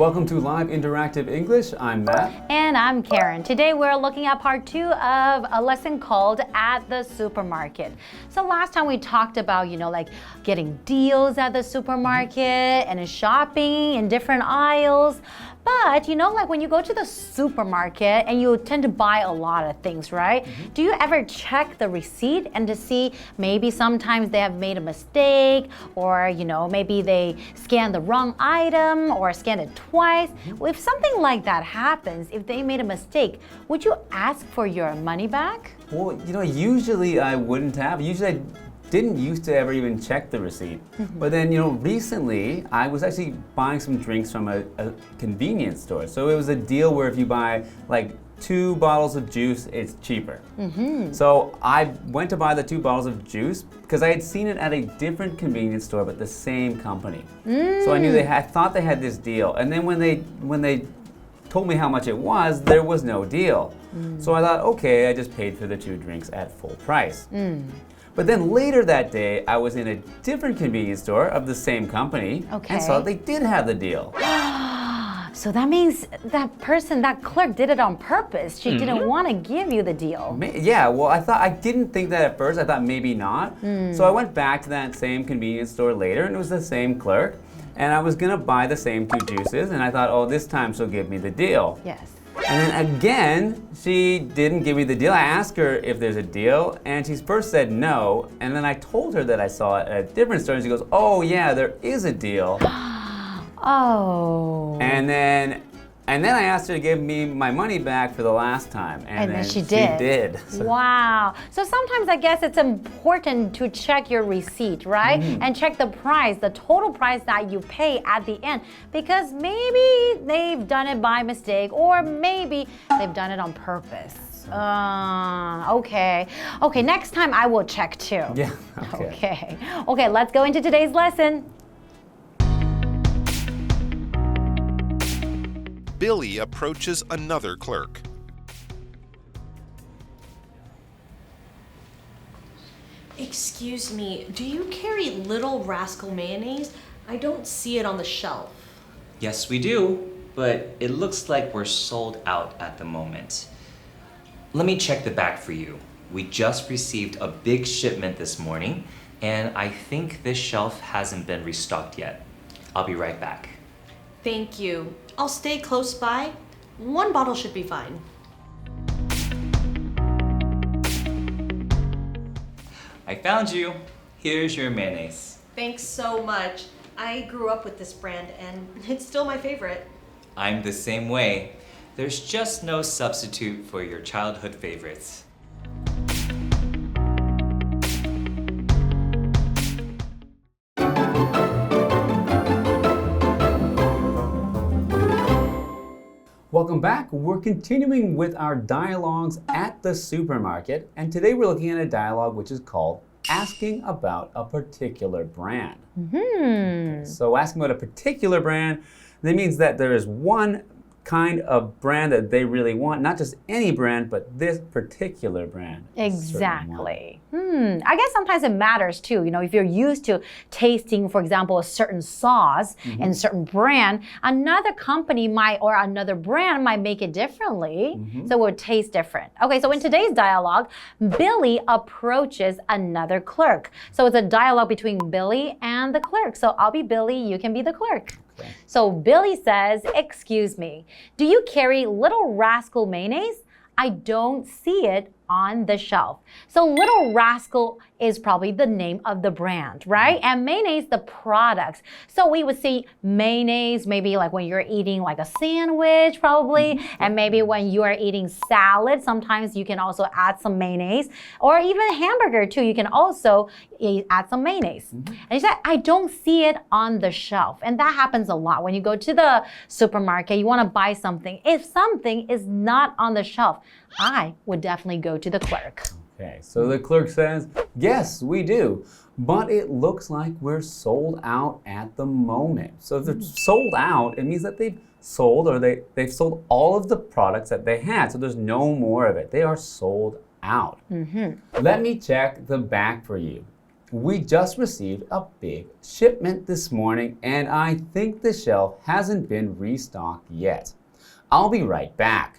Welcome to Live Interactive English. I'm Matt. And I'm Karen. Today we're looking at part 2 of a lesson called At the Supermarket. So last time we talked about, like getting deals at the supermarket and shopping in different aisles. But, like when you go to the supermarket and you tend to buy a lot of things, right? Do you ever check the receipt and to see maybe sometimes they have made a mistake or, maybe they scanned the wrong item or scanned it twice? If something like that happens, if they made a mistake, would you ask for your money back? Well, usually I wouldn't have. Usually I didn't used to ever even check the receipt. But then, recently I was actually buying some drinks from a convenience store. So it was a deal where if you buy like 2 bottles of juice, it's cheaper. So I went to buy the 2 bottles of juice because I had seen it at a different convenience store, but the same company. So I knew I thought they had this deal. And then when they told me how much it was, there was no deal. So I thought, okay, I just paid for the 2 drinks at full price. But then later that day, I was in a different convenience store of the same company and saw they did have the deal. So that means that clerk did it on purpose. She didn't want to give you the deal. Yeah, well, I didn't think that at first. I thought maybe not. So I went back to that same convenience store later and it was the same clerk. And I was gonna buy the same 2 juices and I thought, oh, this time she'll give me the deal. Yes. And then again, she didn't give me the deal. I asked her if there's a deal, and she first said no, and then I told her that I saw it at a different store, and she goes, oh yeah, there is a deal. Oh. And then I asked her to give me my money back for the last time, and then she did. So. Wow. So sometimes I guess it's important to check your receipt, right? And check the price, the total price that you pay at the end, because maybe they've done it by mistake or maybe they've done it on purpose. Okay. Okay, next time I will check too. Yeah, Okay, let's go into today's lesson. Billy approaches another clerk. Excuse me, do you carry Little Rascal mayonnaise? I don't see it on the shelf. Yes, we do, but it looks like we're sold out at the moment. Let me check the back for you. We just received a big shipment this morning, and I think this shelf hasn't been restocked yet. I'll be right back. Thank you. I'll stay close by. 1 bottle should be fine. I found you. Here's your mayonnaise. Thanks so much. I grew up with this brand and it's still my favorite. I'm the same way. There's just no substitute for your childhood favorites. Welcome back. We're continuing with our dialogues at the supermarket, and today we're looking at a dialogue which is called Asking About a Particular Brand. Okay, so asking about a particular brand, that means that there is one kind of brand that they really want, not just any brand, but this particular brand. Exactly. I guess sometimes it matters too. If you're used to tasting, for example, a certain sauce and a certain brand, another company or another brand might make it differently. So it would taste different. Okay, so in today's dialogue, Billy approaches another clerk. So it's a dialogue between Billy and the clerk. So I'll be Billy, you can be the clerk. So Billy says, excuse me, do you carry Little Rascal mayonnaise? I don't see it on the shelf. So Little Rascal is probably the name of the brand, right? And mayonnaise, the products. So we would see mayonnaise maybe like when you're eating like a sandwich probably, and maybe when you are eating salad, sometimes you can also add some mayonnaise, or even hamburger too, you can also add some mayonnaise. And he said, I don't see it on the shelf. And that happens a lot. When you go to the supermarket, you want to buy something. If something is not on the shelf, I would definitely go to the clerk. Okay, so the clerk says, yes, we do, but it looks like we're sold out at the moment. So if they're sold out, it means that they've sold or they've sold all of the products that they had. So there's no more of it. They are sold out. Let me check the back for you. we just received a big shipment this morning, and I think the shelf hasn't been restocked yet. I'll be right back.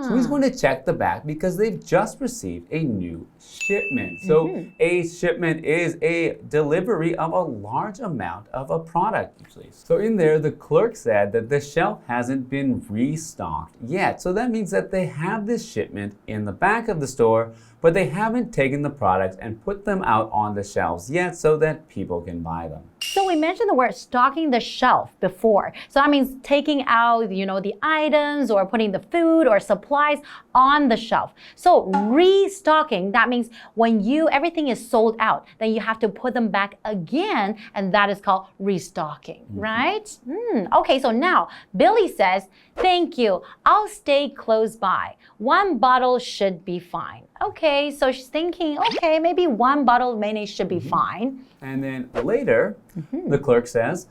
So he's going to check the back because they've just received a new shipment. So a shipment is a delivery of a large amount of a product usually. So in there, the clerk said that the shelf hasn't been restocked yet. So that means that they have this shipment in the back of the store, but they haven't taken the products and put them out on the shelves yet so that people can buy them. So we mentioned the word stocking the shelf before. So that means taking out, the items or putting the food or supplies on the shelf. So restocking, that means when everything is sold out, then you have to put them back again, and that is called restocking, right? Okay, so now Billy says, thank you, I'll stay close by. 1 bottle should be fine. Okay, so she's thinking, okay, maybe 1 bottle of mayonnaise should be fine. And then later, the clerk says,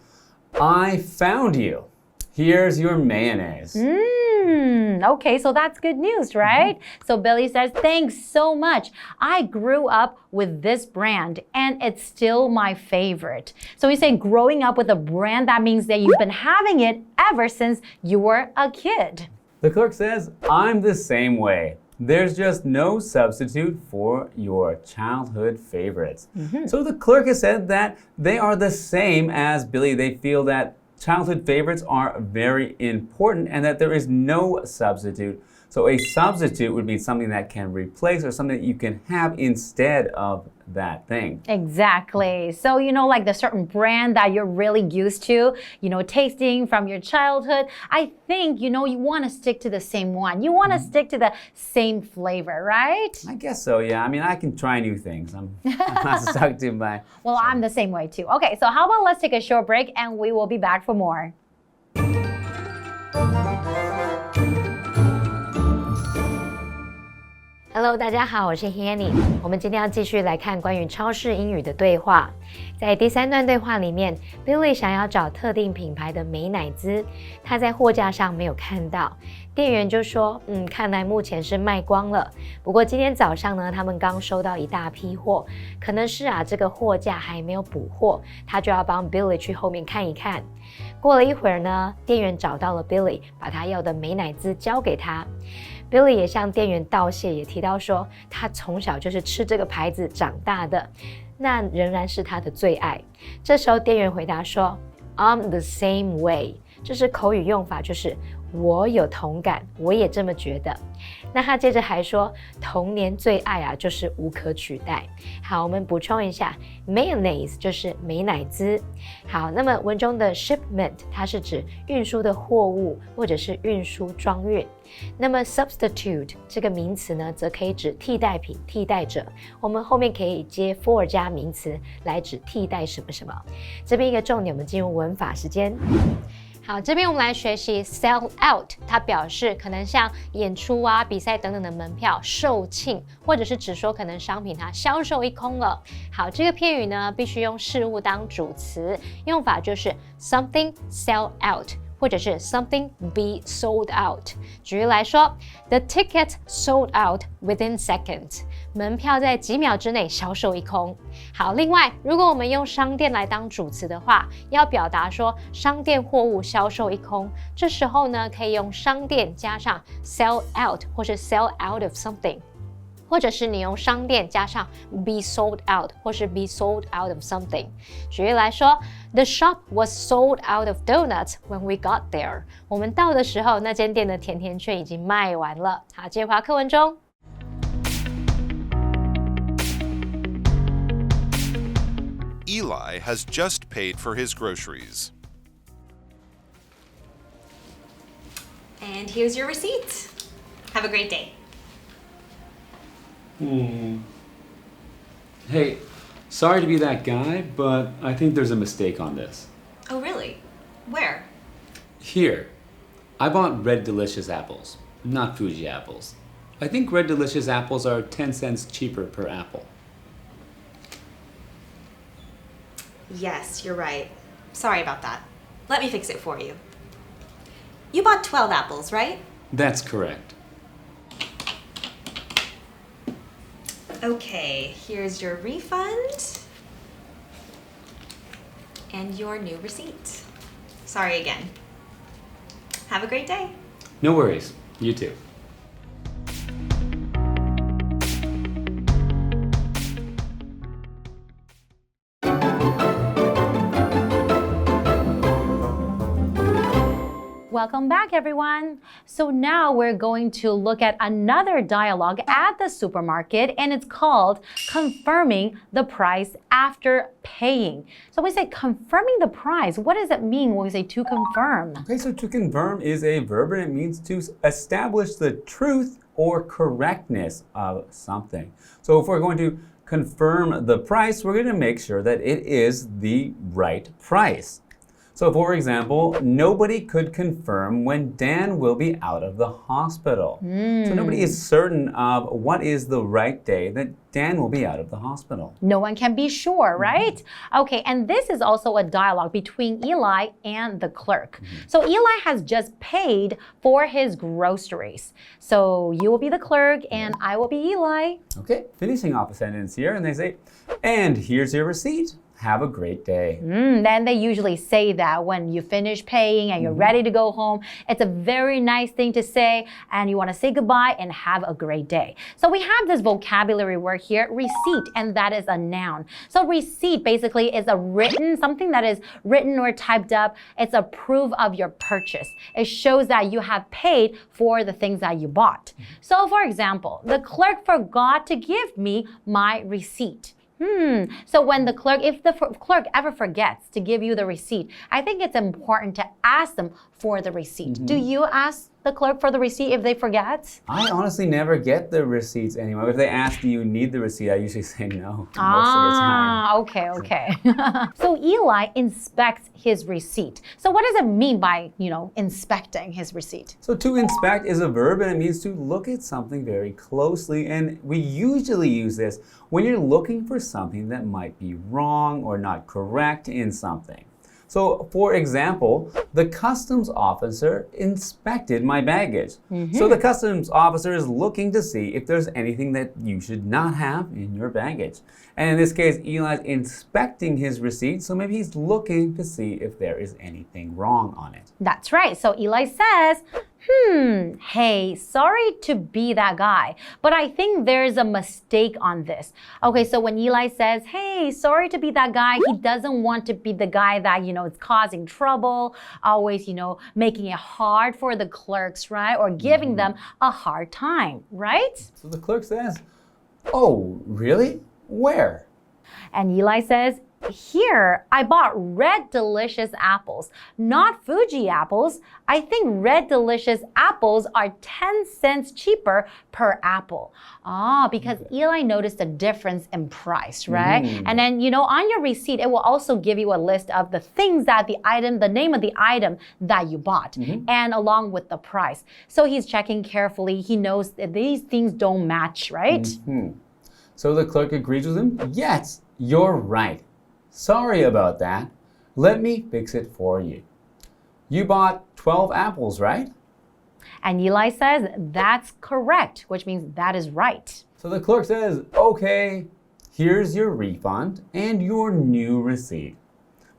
I found you. Here's your mayonnaise. Okay, so that's good news, right? So Billy says, thanks so much. I grew up with this brand and it's still my favorite. So he's saying growing up with a brand, that means that you've been having it ever since you were a kid. The clerk says, I'm the same way. There's just no substitute for your childhood favorites. So the clerk has said that they are the same as Billy. They feel that childhood favorites are very important and that there is no substitute. So a substitute would be something that can replace or something that you can have instead of that thing. Exactly. So, like the certain brand that you're really used to, tasting from your childhood, I think, you want to stick to the same one. You want to stick to the same flavor, right? I guess so, yeah. I mean, I can try new things. I'm not stuck to my... Well, I'm the same way too. Okay, so how about let's take a short break and we will be back for more. Hello， 大家好，我是 Hanny。我们今天要继续来看关于超市英语的对话。在第3段对话里面 ，Billy 想要找特定品牌的美乃滋，他在货架上没有看到，店员就说，看来目前是卖光了。不过今天早上呢，他们刚收到一大批货，可能是这个货架还没有补货，他就要帮 Billy 去后面看一看。过了一会儿呢，店员找到了 Billy， 把他要的美乃滋交给他。Billy 也向店员道谢，也提到说他从小就是吃这个牌子长大的，那仍然是他的最爱。这时候店员回答说 I'm the same way， 这是口语用法，就是我有同感，我也这么觉得。那他接着还说童年最爱就是无可取代。好，我们补充一下 mayonnaise 就是美乃滋。好，那么文中的 shipment 它是指运输的货物或者是运输装运。那么 substitute 这个名词呢，则可以指替代品、替代者。我们后面可以接 for 加名词来指替代什么什么。这边一个重点，我们进入文法时间。好，这边我们来学习 sell out， 它表示可能像演出比赛等等的门票售罄，或者是指说可能商品它销售一空了。好，这个片语呢必须用事物当主词，用法就是 something sell out， 或者是 something be sold out。举例来说 ，The ticket sold out within seconds。门票在几秒之内销售一空。好，另外，如果我们用商店来当主词的话，要表达说商店货物销售一空，这时候呢，可以用商店加上 sell out 或是 sell out of something， 或者是你用商店加上 be sold out 或是 be sold out of something。举例来说 ，The shop was sold out of donuts when we got there。我们到的时候，那间店的甜甜圈已经卖完了。好，接回课文中。Eli has just paid for his groceries. And here's your receipt. Have a great day. Hey, sorry to be that guy, but I think there's a mistake on this. Oh, really? Where? Here, I bought Red Delicious apples, not Fuji apples. I think Red Delicious apples are 10 cents cheaper per apple. Yes, you're right. Sorry about that. Let me fix it for you. You bought 12 apples, right? That's correct. Okay, here's your refund. And your new receipt. Sorry again. Have a great day. No worries. You too. Welcome back, everyone. So now we're going to look at another dialogue at the supermarket, and it's called confirming the price after paying. So we say confirming the price. What does it mean when we say to confirm? Okay, so to confirm is a verb and it means to establish the truth or correctness of something. So if we're going to confirm the price, we're going to make sure that it is the right price. So for example, nobody could confirm when Dan will be out of the hospital. So nobody is certain of what is the right day that Dan will be out of the hospital. No one can be sure, right? Okay, and this is also a dialogue between Eli and the clerk. So Eli has just paid for his groceries. So you will be the clerk and I will be Eli. Okay, finishing off a sentence here, and they say, and here's your receipt. Have a great day. Then they usually say that when you finish paying and you're ready to go home. It's a very nice thing to say, and you want to say goodbye and have a great day. So we have this vocabulary word here, receipt, and that is a noun. So receipt basically is something that is written or typed up. It's a proof of your purchase. It shows that you have paid for the things that you bought. So for example, the clerk forgot to give me my receipt. So when if the clerk ever forgets to give you the receipt, I think it's important to ask them for the receipt. Do you ask the clerk for the receipt if they forget? I honestly never get the receipts anymore. If they ask, do you need the receipt, I usually say no most of the time. Okay. So Eli inspects his receipt. So what does it mean by, inspecting his receipt? So to inspect is a verb and it means to look at something very closely. And we usually use this when you're looking for something that might be wrong or not correct in something. So, for example, the customs officer inspected my baggage. So the customs officer is looking to see if there's anything that you should not have in your baggage. And in this case, Eli's inspecting his receipt, so maybe he's looking to see if there is anything wrong on it. That's right. So Eli says, hey, sorry to be that guy, but I think there's a mistake on this. Okay, so when Eli says, hey, sorry to be that guy, he doesn't want to be the guy that, is causing trouble, always, making it hard for the clerks, right? Or giving them a hard time, right? So the clerk says, oh, really? Where? And Eli says, here, I bought Red Delicious apples, not Fuji apples. I think Red Delicious apples are 10 cents cheaper per apple. Because Eli noticed a difference in price, right? And then, on your receipt, it will also give you a list of the things that the name of the item that you bought, and along with the price. So he's checking carefully. He knows that these things don't match, right? So the clerk agrees with him. Yes, you're right. Sorry about that. Let me fix it for you. You bought 12 apples, right? And Eli says, that's correct, which means that is right. So the clerk says, okay, here's your refund and your new receipt.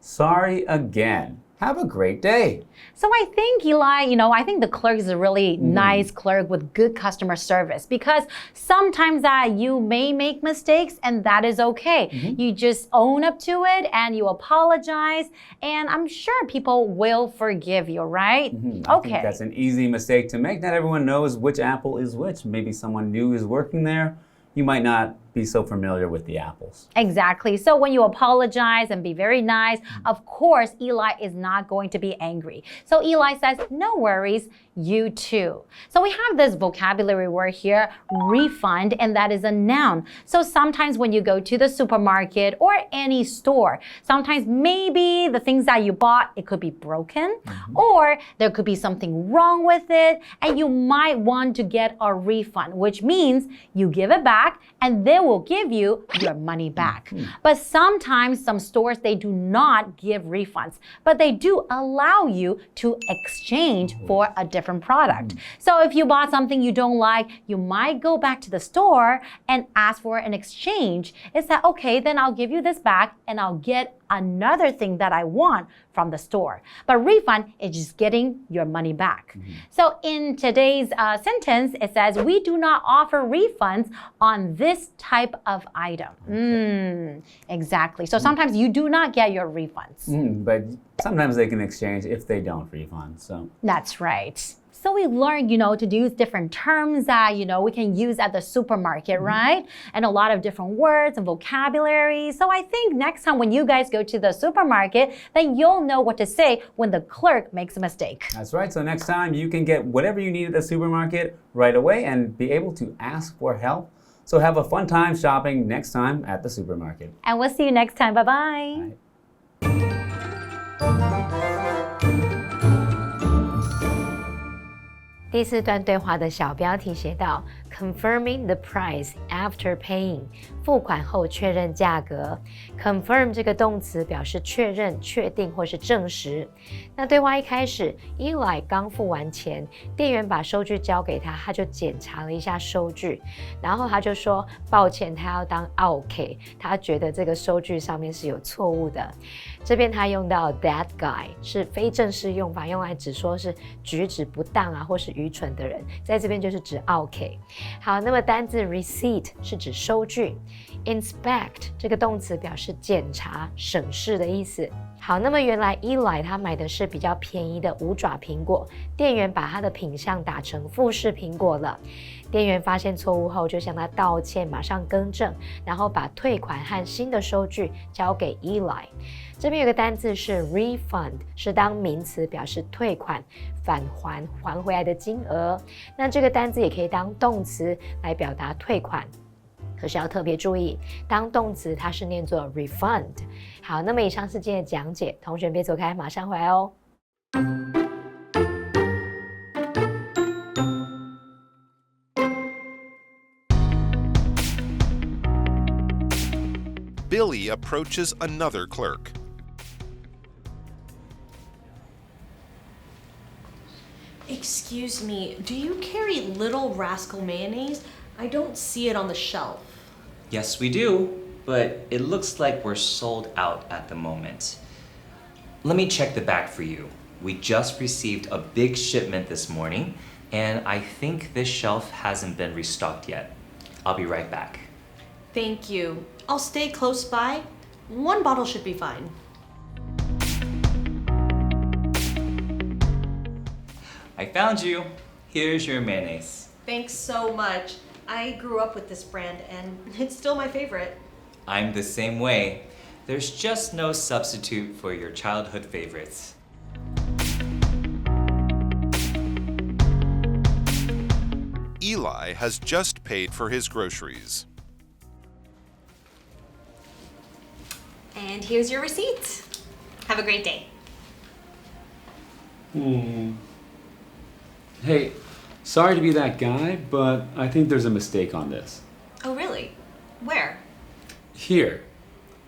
Sorry again. Have a great day. So I think Eli, I think the clerk is a really nice clerk with good customer service, because sometimes you may make mistakes and that is okay. You just own up to it and you apologize, and I'm sure people will forgive you, right? I think that's an easy mistake to make. Not everyone knows which apple is which. Maybe someone new is working there. You might not be so familiar with the apples. Exactly. So when you apologize and be very nice, of course, Eli is not going to be angry. So Eli says, no worries, you too. So we have this vocabulary word here, refund, and that is a noun. So sometimes when you go to the supermarket or any store, sometimes maybe the things that you bought, it could be broken, or there could be something wrong with it, and you might want to get a refund, which means you give it back and they will give you your money back. But sometimes some stores, they do not give refunds, but they do allow you to exchange for a different product. So if you bought something you don't like, you might go back to the store and ask for an exchange. It's that, okay, then I'll give you this back and I'll get another thing that I want from the store. But refund is just getting your money back. So in today's sentence, it says, we do not offer refunds on this type of item. Exactly. So sometimes you do not get your refunds. But sometimes they can exchange if they don't refund. So That's right. So we learned, to use different terms that, we can use at the supermarket, right? And a lot of different words and vocabulary. So I think next time when you guys go to the supermarket, then you'll know what to say when the clerk makes a mistake. that's right. So next time you can get whatever you need at the supermarket right away and be able to ask for help. So have a fun time shopping next time at the supermarket. And we'll see you next time. Bye-bye. Bye. 第四段对话的小标题写到 Confirming the price after paying 付款后确认价格 Confirm 这个动词表示确认、确定或是证实。那对话一开始 Eli 刚付完钱，店员把收据交给他，他就检查了一下收据，然后他就说抱歉，他要当 OK， 他觉得这个收据上面是有错误的。这边他用到 that guy 是非正式用法，用来指说是举止不当啊，或是愚蠢的人，在这边就是指 OK。好，那么单字 receipt 是指收据 ，inspect 这个动词表示检查、审视的意思。好，那么原来 Eli 他买的是比较便宜的五爪苹果，店员把他的品项打成富士苹果了。店员发现错误后就向他道歉，马上更正，然后把退款和新的收据交给 Eli。这边有个单字是 refund， 是当名词表示退款、返还、还回来的金额。那这个单字也可以当动词来表达退款。可是要特别注意，当动词它是念作 refund。好，那么以上是今天的讲解，同学别走开，马上回来哦。Billy approaches another clerk. Excuse me, do you carry Little Rascal mayonnaise? I don't see it on the shelf. Yes, we do, but it looks like we're sold out at the moment. Let me check the back for you. We just received a big shipment this morning, and I think this shelf hasn't been restocked yet. I'll be right back. Thank you. I'll stay close by. One bottle should be fine. I found you. Here's your mayonnaise. Thanks so much. I grew up with this brand and it's still my favorite. I'm the same way. There's just no substitute for your childhood favorites. Eli has just paid for his groceries. And here's your receipt. Have a great day. Hey, sorry to be that guy, but I think there's a mistake on this. Oh, really? Where? Here,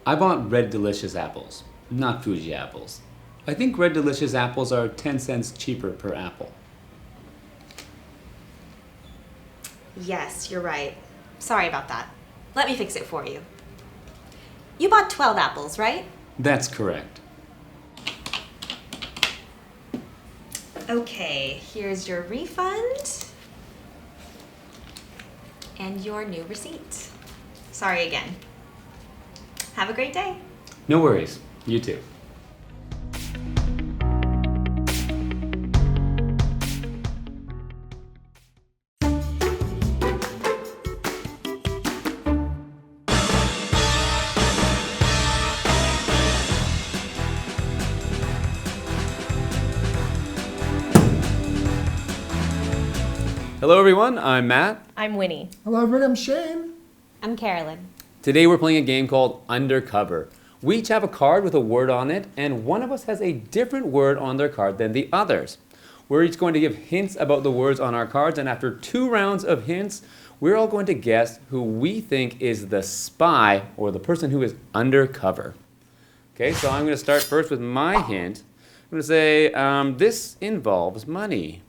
I bought Red Delicious apples, not Fuji apples. I think Red Delicious apples are 10 cents cheaper per apple. Yes, you're right. Sorry about that. Let me fix it for you. You bought 12 apples, right? That's correct. Okay, here's your refund and your new receipt. Sorry again. Have a great day. No worries. You too. Hello everyone, I'm Matt. I'm Winnie. Hello everyone, I'm Shane. I'm Carolyn. Today we're playing a game called Undercover. We each have a card with a word on it, and one of us has a different word on their card than the others. We're each going to give hints about the words on our cards, and after 2 rounds of hints, we're all going to guess who we think is the spy or the person who is undercover. Okay, so I'm going to start first with my hint. I'm going to say, this involves money.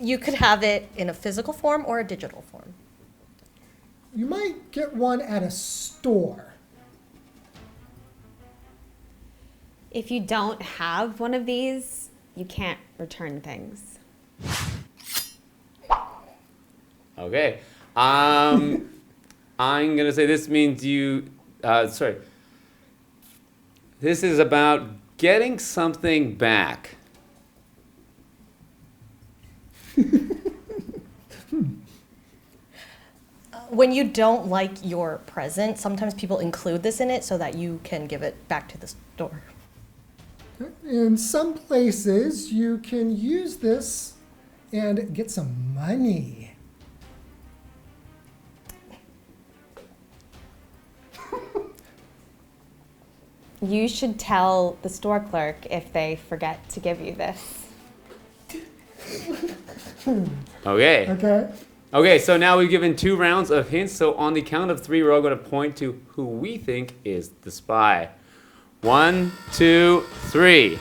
You could have it in a physical form or a digital form. you might get one at a store. If you don't have one of these, you can't return things. Okay. I'm going to say this means this is about getting something back. When you don't like your present, sometimes people include this in it so that you can give it back to the store. In some places, you can use this and get some money. You should tell the store clerk if they forget to give you this. Okay. Okay, so now we've given 2 rounds of hints. So on the count of 3, we're all going to point to who we think is the spy. 1, 2, 3.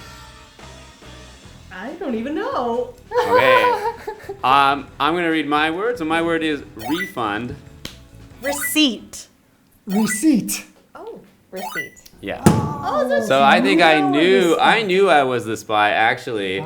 I don't even know. Okay. I'm going to read my word. So my word is refund. Receipt. Receipt. Oh. Receipt. Yeah. Oh, So I think I knew I was the spy actually.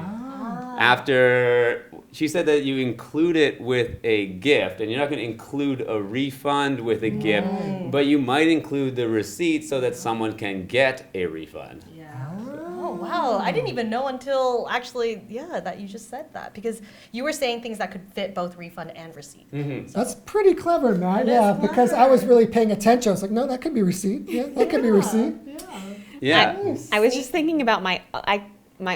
After she said that you include it with a gift, and you're not going to include a refund with a gift, but you might include the receipt so that someone can get a refund. Yeah. Oh, wow. I didn't even know until actually, that you just said that, because you were saying things that could fit both refund and receipt. Mm-hmm. That's pretty clever, Matt. Yeah, because I was really paying attention. I was like, no, that could be receipt. Yeah, that could be receipt. Yeah. I was just thinking about my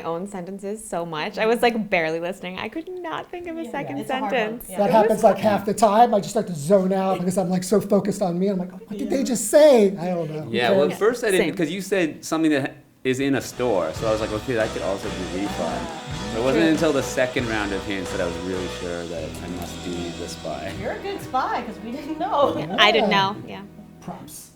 own sentences so much. I was like barely listening. I could not think of a second sentence. That happens like half the time. I just start to zone out because I'm like so focused on me. I'm like, oh, what did they just say? I don't know. Yeah, well, at first I didn't, because you said something that is in a store. So I was like, okay, that could also be refund. So it wasn't until the second round of hints that I was really sure that I must be the spy. You're a good spy because we didn't know. I didn't know. Yeah. Props.